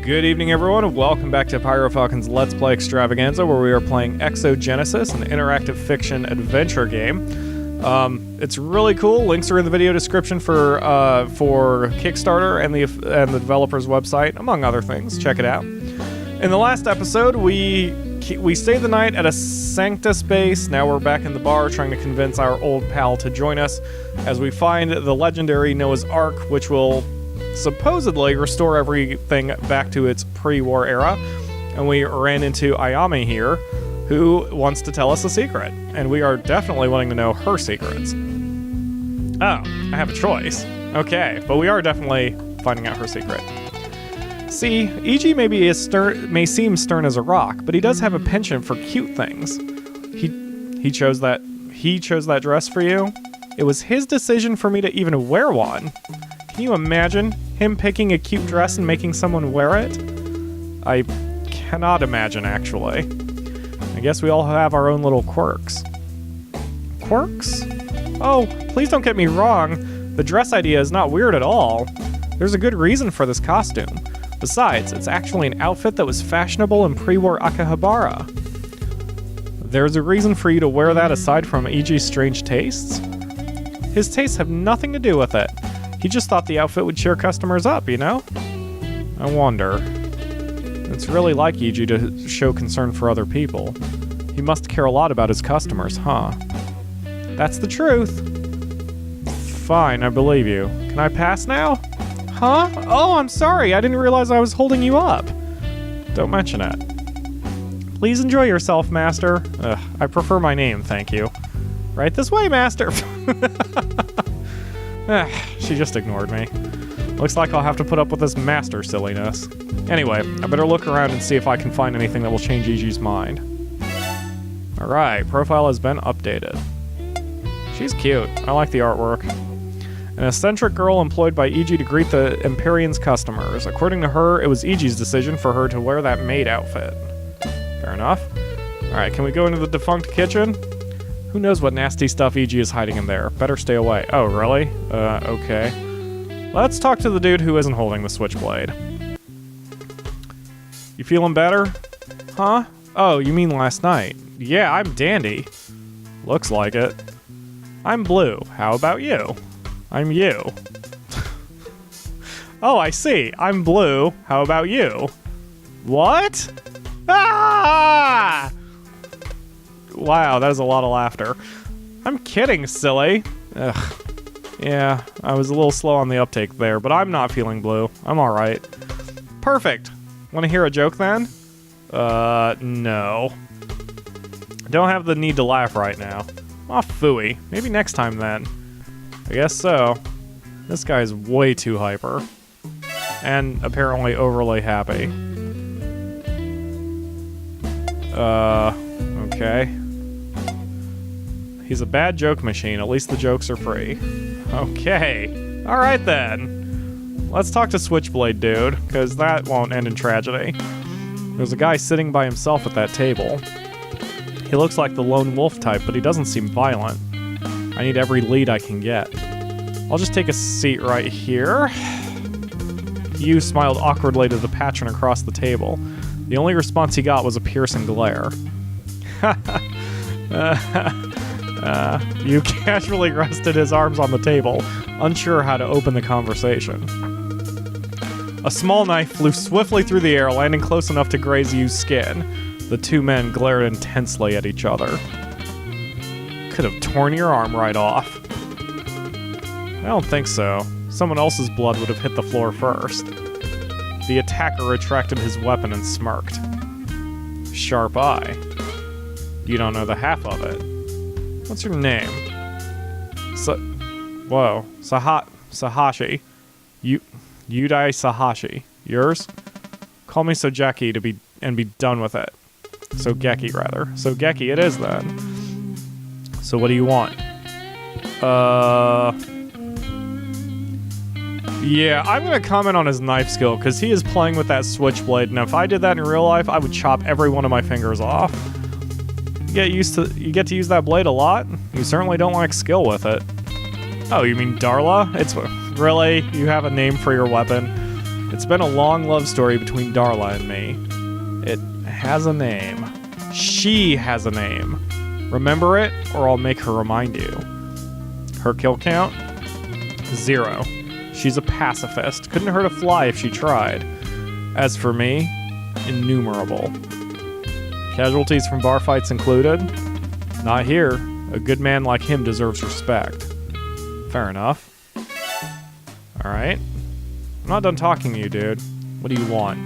Good evening, everyone, and welcome back to PyroFalkon's Let's Play Extravaganza, where we are playing Exogenesis, an interactive fiction adventure game. It's really cool. Links are in the video description for Kickstarter and the developer's website, among other things. Check it out. In the last episode, we stayed the night at a Sanctus base. Now we're back in the bar trying to convince our old pal to join us as we find the legendary Noah's Ark, which will supposedly restore everything back to its pre-war era. And we ran into Ayame here, who wants to tell us a secret. And we are definitely wanting to know her secrets. Oh, I have a choice. Okay, but we are definitely finding out her secret. See, EG may seem stern as a rock, but he does have a penchant for cute things. He chose that dress for you? It was his decision for me to even wear one. Can you imagine him picking a cute dress and making someone wear it? I cannot imagine, actually. I guess we all have our own little quirks. Quirks? Oh, please don't get me wrong. The dress idea is not weird at all. There's a good reason for this costume. Besides, it's actually an outfit that was fashionable in pre-war Akihabara. There's a reason for you to wear that aside from EG's strange tastes? His tastes have nothing to do with it. He just thought the outfit would cheer customers up, you know? I wonder. It's really like EG to show concern for other people. He must care a lot about his customers, huh? That's the truth. Fine, I believe you. Can I pass now? Huh? Oh, I'm sorry. I didn't realize I was holding you up. Don't mention it. Please enjoy yourself, Master. I prefer my name, thank you. Right this way, Master. She just ignored me. Looks like I'll have to put up with this master silliness. Anyway, I better look around and see if I can find anything that will change EG's mind. Alright, profile has been updated. She's cute. I like the artwork. An eccentric girl employed by EG to greet the Empyrean's customers. According to her, it was EG's decision for her to wear that maid outfit. Fair enough. Alright, can we go into the defunct kitchen? Who knows what nasty stuff EG is hiding in there. Better stay away. Oh, really? Okay. Let's talk to the dude who isn't holding the Switchblade. You feeling better? Huh? Oh, you mean last night? Yeah, I'm dandy. Looks like it. I'm blue. How about you? I'm you. Oh, I see. I'm blue. How about you? What? Ah! Wow, that is a lot of laughter. I'm kidding, silly. Ugh. Yeah, I was a little slow on the uptake there, but I'm not feeling blue. I'm alright. Perfect. Want to hear a joke then? No. Don't have the need to laugh right now. Aw, phooey. Maybe next time then. I guess so. This guy's way too hyper. And apparently overly happy. Okay. He's a bad joke machine. At least the jokes are free. Okay. Alright then. Let's talk to Switchblade, dude, because that won't end in tragedy. There's a guy sitting by himself at that table. He looks like the lone wolf type, but he doesn't seem violent. I need every lead I can get. I'll just take a seat right here. Yu smiled awkwardly to the patron across the table. The only response he got was a piercing glare. Yu casually rested his arms on the table, unsure how to open the conversation. A small knife flew swiftly through the air, landing close enough to graze Yu's skin. The two men glared intensely at each other. Could have torn your arm right off. I don't think so. Someone else's blood would have hit the floor first. The attacker retracted his weapon and smirked. Sharp eye. You don't know the half of it. What's your name? Whoa. Sahashi. Yudai Sahashi. Yours? Call me Sogeki and be done with it. Sogeki, rather. Sogeki it is, then. So what do you want? Yeah, I'm gonna comment on his knife skill, because he is playing with that Switchblade, and if I did that in real life, I would chop every one of my fingers off. You get to use that blade a lot? You certainly don't lack skill with it. Oh, you mean Darla? It's really? You have a name for your weapon? It's been a long love story between Darla and me. It has a name. She has a name. Remember it, or I'll make her remind you. Her kill count? 0. She's a pacifist. Couldn't hurt a fly if she tried. As for me, innumerable. Casualties from bar fights included? Not here. A good man like him deserves respect. Fair enough. Alright. I'm not done talking to you, dude. What do you want?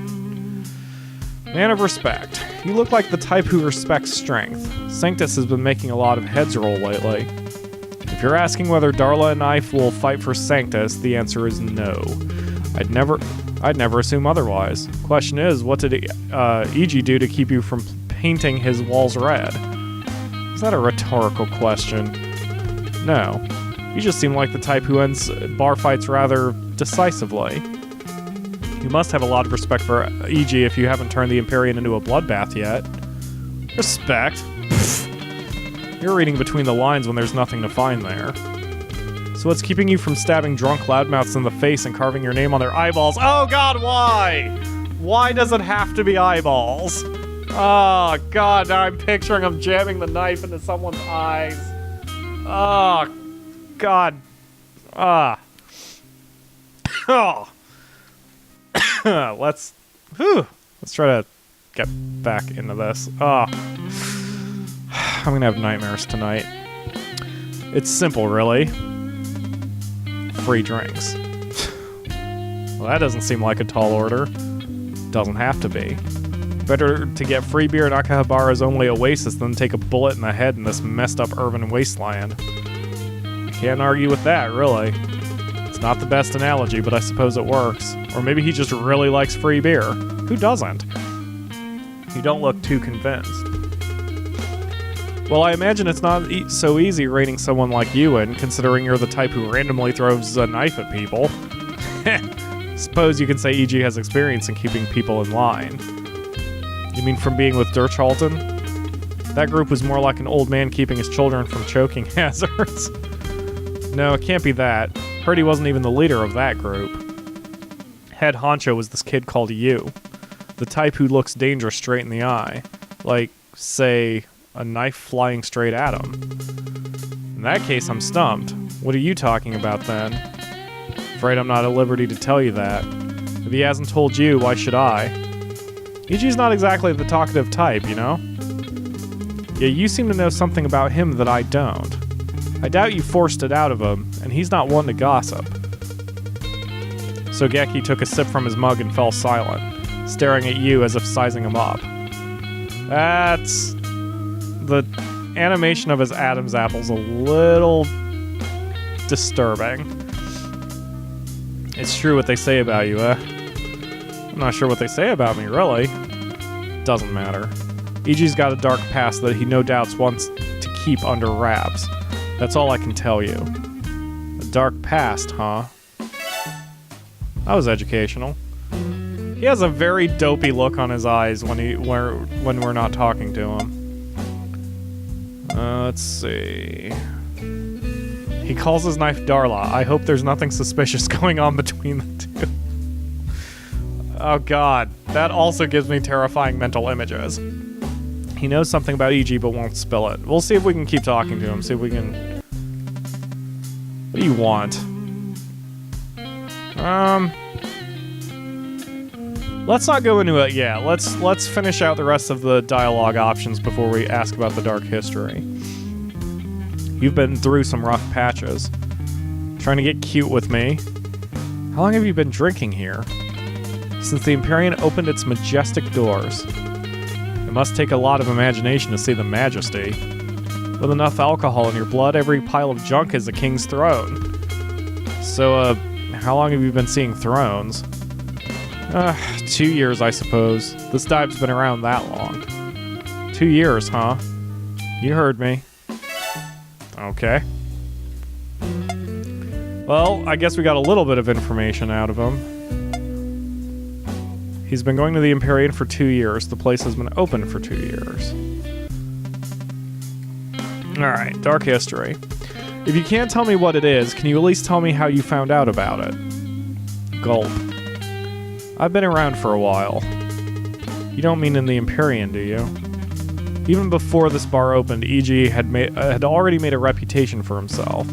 Man of respect. You look like the type who respects strength. Sanctus has been making a lot of heads roll lately. If you're asking whether Darla and I will fight for Sanctus, the answer is no. I'd never assume otherwise. Question is, what did EG do to keep you from painting his walls red? Is that a rhetorical question? No. You just seem like the type who ends bar fights rather decisively. You must have a lot of respect for EG if you haven't turned the Empyrean into a bloodbath yet. Respect? Pfft. You're reading between the lines when there's nothing to find there. So what's keeping you from stabbing drunk loudmouths in the face and carving your name on their eyeballs? Oh god, why? Why does it have to be eyeballs? Oh god, now I'm picturing him jamming the knife into someone's eyes. Oh god. Oh. Let's try to get back into this. Oh. I'm gonna have nightmares tonight. It's simple, really. Free drinks. Well, that doesn't seem like a tall order. Doesn't have to be. Better to get free beer in Akihabara's only oasis than take a bullet in the head in this messed up urban wasteland. Can't argue with that, really. It's not the best analogy, but I suppose it works. Or maybe he just really likes free beer. Who doesn't? You don't look too convinced. Well, I imagine it's not so easy reining someone like you in, considering you're the type who randomly throws a knife at people. Suppose you can say EG has experience in keeping people in line. You mean from being with Dirchalton? That group was more like an old man keeping his children from choking hazards. No, it can't be that. Heard he wasn't even the leader of that group. Head honcho was this kid called you. The type who looks danger straight in the eye. Like, say, a knife flying straight at him. In that case, I'm stumped. What are you talking about, then? Afraid I'm not at liberty to tell you that. If he hasn't told you, why should I? EG's not exactly the talkative type, you know? Yeah, you seem to know something about him that I don't. I doubt you forced it out of him, and he's not one to gossip. Sogeki took a sip from his mug and fell silent, staring at you as if sizing him up. That's... The animation of his Adam's apple's a little disturbing. It's true what they say about you, eh? I'm not sure what they say about me, really. Doesn't matter. EG's got a dark past that he no doubts wants to keep under wraps. That's all I can tell you. A dark past, huh? That was educational. He has a very dopey look on his eyes when we're not talking to him. Let's see. He calls his knife Darla. I hope there's nothing suspicious going on between the two. Oh god, that also gives me terrifying mental images. He knows something about EG but won't spill it. We'll see if we can keep talking to him, see if we can... What do you want? Let's not go into it yet. Let's finish out the rest of the dialogue options before we ask about the dark history. You've been through some rough patches. Trying to get cute with me. How long have you been drinking here? Since the Empyrean opened its majestic doors. It must take a lot of imagination to see the majesty. With enough alcohol in your blood, every pile of junk is a king's throne. So, how long have you been seeing thrones? 2 years, I suppose. This dive's been around that long. 2 years, huh? You heard me. Okay. Well, I guess we got a little bit of information out of him. He's been going to the Empyrean for 2 years. The place has been open for 2 years. Alright, dark history. If you can't tell me what it is, can you at least tell me how you found out about it? Gulp. I've been around for a while. You don't mean in the Empyrean, do you? Even before this bar opened, E.G. had already made a reputation for himself.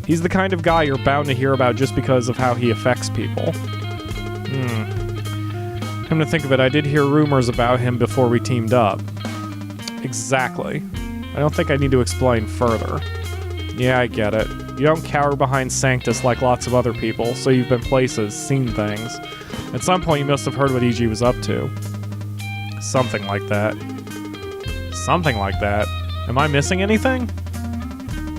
He's the kind of guy you're bound to hear about just because of how he affects people. Come to think of it, I did hear rumors about him before we teamed up. Exactly. I don't think I need to explain further. Yeah, I get it. You don't cower behind Sanctus like lots of other people, so you've been places, seen things. At some point you must have heard what E.G. was up to. Something like that. Something like that. Am I missing anything?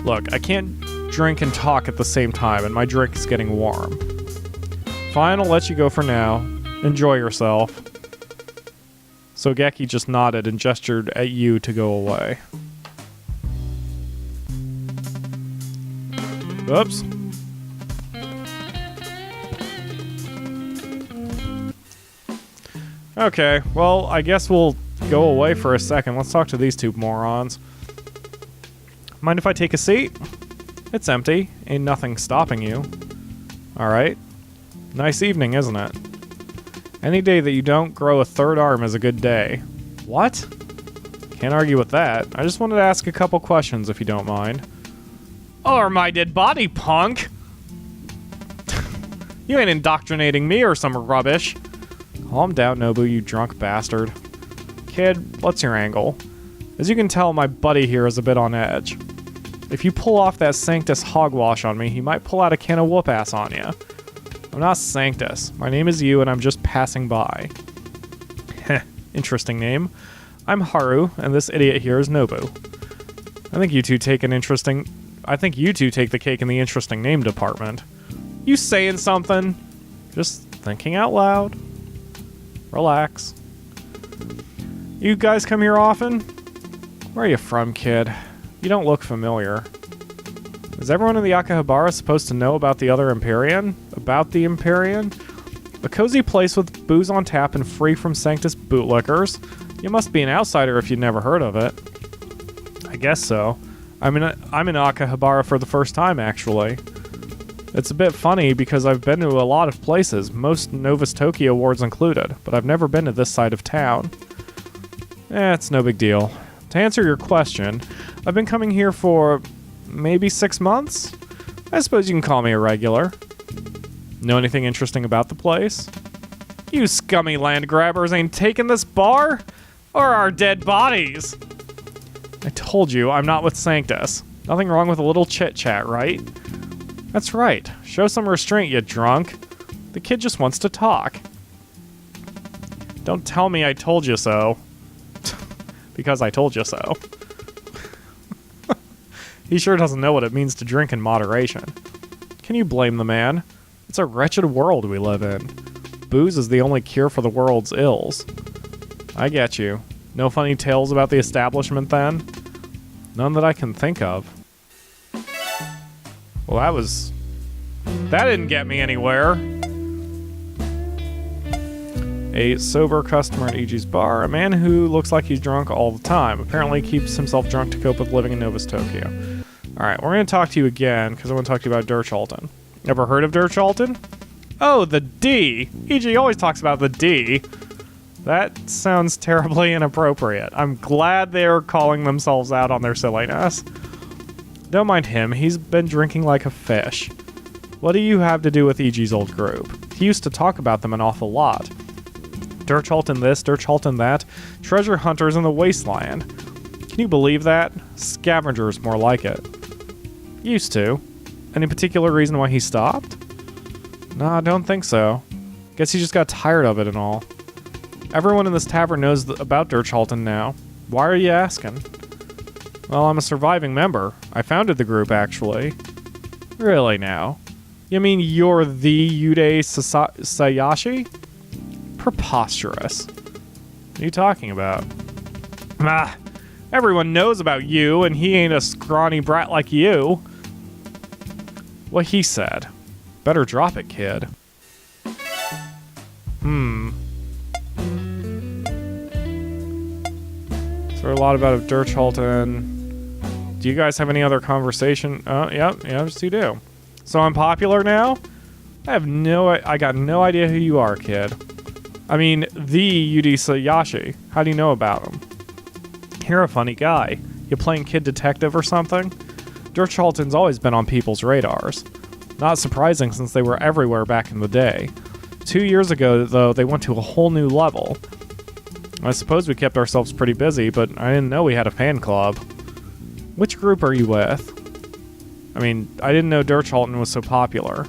Look, I can't drink and talk at the same time, and my drink is getting warm. Fine, I'll let you go for now. Enjoy yourself. Sogeki just nodded and gestured at you to go away. Oops. Okay, well, I guess we'll go away for a second. Let's talk to these two morons. Mind if I take a seat? It's empty. Ain't nothing stopping you. Alright. Nice evening, isn't it? Any day that you don't grow a third arm is a good day. What? Can't argue with that. I just wanted to ask a couple questions, if you don't mind. Or my dead body, punk! You ain't indoctrinating me or some rubbish. Calm down, Nobu, you drunk bastard. Kid, what's your angle? As you can tell, my buddy here is a bit on edge. If you pull off that Sanctus hogwash on me, he might pull out a can of whoop-ass on you. I'm not Sanctus. My name is Yu, and I'm just passing by. Heh, interesting name. I'm Haru, and this idiot here is Nobu. I think you two take the cake in the interesting name department. You saying something? Just thinking out loud. Relax. You guys come here often? Where are you from, kid? You don't look familiar. Is everyone in the Akihabara supposed to know about the other Empyrean? About the Empyrean? A cozy place with booze on tap and free from Sanctus bootlickers. You must be an outsider if you'd never heard of it. I guess so. I'm in Akihabara for the first time, actually. It's a bit funny because I've been to a lot of places, most Novus Tokyo wards included, but I've never been to this side of town. It's no big deal. To answer your question, I've been coming here for maybe 6 months? I suppose you can call me a regular. Know anything interesting about the place? You scummy land grabbers ain't taking this bar? Or our dead bodies? I told you, I'm not with Sanctus. Nothing wrong with a little chit-chat, right? That's right. Show some restraint, you drunk. The kid just wants to talk. Don't tell me I told you so. Because I told you so. He sure doesn't know what it means to drink in moderation. Can you blame the man? It's a wretched world we live in. Booze is the only cure for the world's ills. I get you. No funny tales about the establishment, then? None that I can think of. Well, that didn't get me anywhere. A sober customer at E.G.'s bar. A man who looks like he's drunk all the time. Apparently keeps himself drunk to cope with living in Novus Tokyo. Alright, we're going to talk to you again, because I want to talk to you about Dirchalton. Ever heard of Dirchalton? Oh, the D! E.G. always talks about the D. That sounds terribly inappropriate. I'm glad they're calling themselves out on their silliness. Don't mind him, he's been drinking like a fish. What do you have to do with E.G.'s old group? He used to talk about them an awful lot. Dirchalton this, Dirchalton that. Treasure hunters in the wasteland. Can you believe that? Scavengers, more like it. Used to. Any particular reason why he stopped? Nah, I don't think so. Guess he just got tired of it and all. Everyone in this tavern knows about Dirchalton now. Why are you asking? Well, I'm a surviving member. I founded the group, actually. Really now? You mean you're the Yude Sayashi? Preposterous. What are you talking about? Ah, everyone knows about you, and he ain't a scrawny brat like you. What he said. Better drop it, kid. Is there a lot about Dirchalton? Do you guys have any other conversation? Yep, yes you do. So I'm popular now? I got no idea who you are, kid. I mean, the Yudi Sayashi. How do you know about him? You're a funny guy. You playing kid detective or something? Dirchalton's always been on people's radars. Not surprising since they were everywhere back in the day. 2 years ago, though, they went to a whole new level. I suppose we kept ourselves pretty busy, but I didn't know we had a fan club. Which group are you with? I mean, I didn't know Dirchalton was so popular.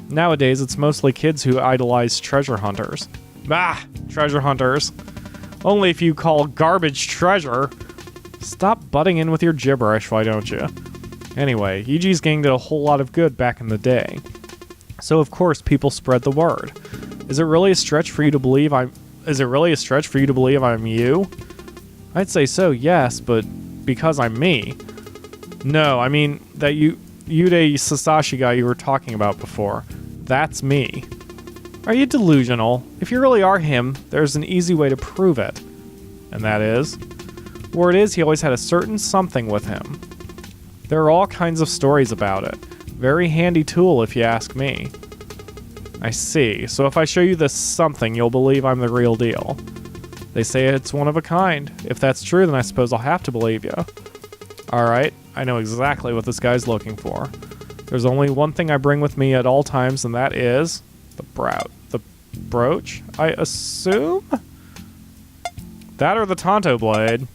Nowadays, it's mostly kids who idolize treasure hunters. Ah, treasure hunters. Only if you call garbage treasure. Stop butting in with your gibberish, why don't you? Anyway, Yuji's gang did a whole lot of good back in the day. So of course people spread the word. Is it really a stretch for you to believe I'm you? I'd say so, yes, but because I'm me. No, I mean that Yude Sasashi guy you were talking about before. That's me. Are you delusional? If you really are him, there's an easy way to prove it. And that is? Word is, he always had a certain something with him. There are all kinds of stories about it. Very handy tool if you ask me. I see. So if I show you this something, you'll believe I'm the real deal. They say it's one of a kind. If that's true, then I suppose I'll have to believe you. Alright, I know exactly what this guy's looking for. There's only one thing I bring with me at all times, and that is the brooch, I assume? That or the Tonto blade.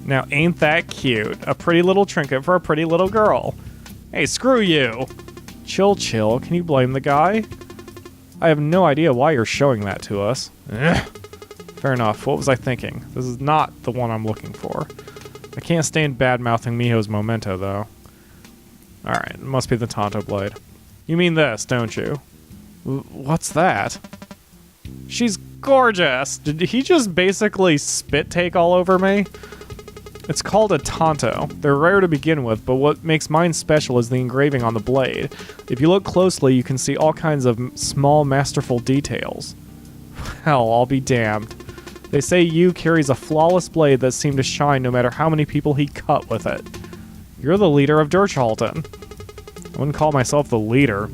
Now, ain't that cute? A pretty little trinket for a pretty little girl. Hey, screw you! Chill. Can you blame the guy? I have no idea why you're showing that to us. Fair enough. What was I thinking? This is not the one I'm looking for. I can't stand bad-mouthing Miho's memento, though. Alright, it must be the Tonto blade. You mean this, don't you? What's that? She's gorgeous! Did he just basically spit take all over me? It's called a Tonto. They're rare to begin with, but what makes mine special is the engraving on the blade. If you look closely, you can see all kinds of small, masterful details. Hell, I'll be damned. They say Yu carries a flawless blade that seemed to shine no matter how many people he cut with it. You're the leader of Dirchalton. I wouldn't call myself the leader.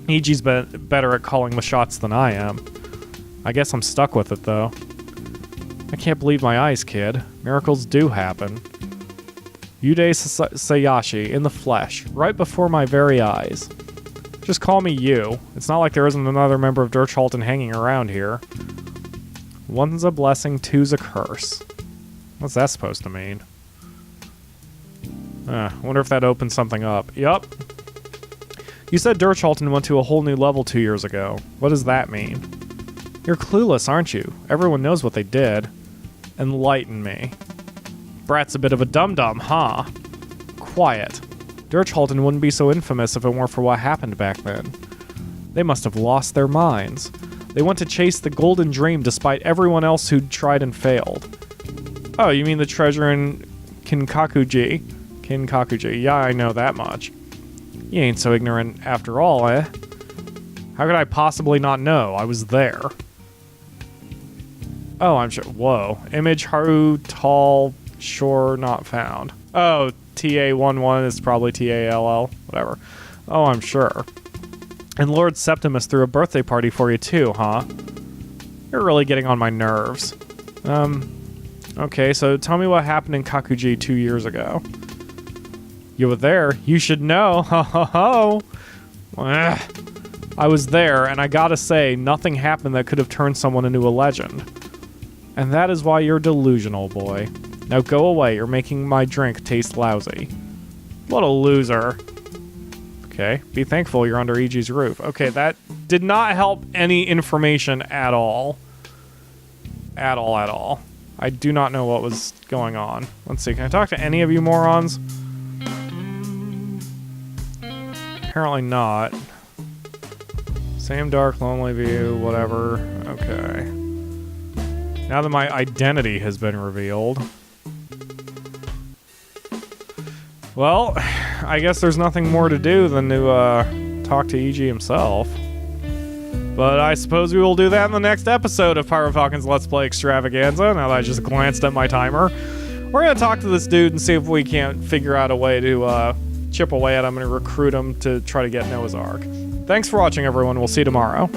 Iji's better at calling the shots than I am. I guess I'm stuck with it, though. I can't believe my eyes, kid. Miracles do happen. Yude Sayashi, in the flesh, right before my very eyes. Just call me Yu. It's not like there isn't another member of Dirchalton hanging around here. One's a blessing, two's a curse. What's that supposed to mean? Wonder if that opens something up. Yup. You said Dirchalton went to a whole new level 2 years ago. What does that mean? You're clueless, aren't you? Everyone knows what they did. Enlighten me. Brat's a bit of a dum-dum, huh? Quiet. Dirchalton wouldn't be so infamous if it weren't for what happened back then. They must have lost their minds. They went to chase the golden dream despite everyone else who'd tried and failed. Oh, you mean the treasure in Kinkakuji? Kinkakuji, yeah, I know that much. You ain't so ignorant after all, eh? How could I possibly not know? I was there. Oh, I'm sure. Whoa. Image Haru Tall Shore not found. Oh, TA11 is probably TALL. Whatever. Oh, I'm sure. And Lord Septimus threw a birthday party for you too, huh? You're really getting on my nerves. Okay, so tell me what happened in Kakuji 2 years ago. You were there. You should know. Ho ho ho. I was there, and I gotta say, nothing happened that could have turned someone into a legend. And that is why you're delusional, boy. Now go away, you're making my drink taste lousy. What a loser. Okay, be thankful you're under Iji's roof. Okay, that did not help any information at all. At all. I do not know what was going on. Let's see, can I talk to any of you morons? Apparently not. Same dark, lonely view, whatever. Okay. Now that my identity has been revealed. Well, I guess there's nothing more to do than to talk to Iji himself. But I suppose we will do that in the next episode of PyroFalkon's Let's Play Extravaganza, now that I just glanced at my timer. We're going to talk to this dude and see if we can't figure out a way to chip away at them and recruit them to try to get Noah's Ark. Thanks for watching, everyone. We'll see you tomorrow.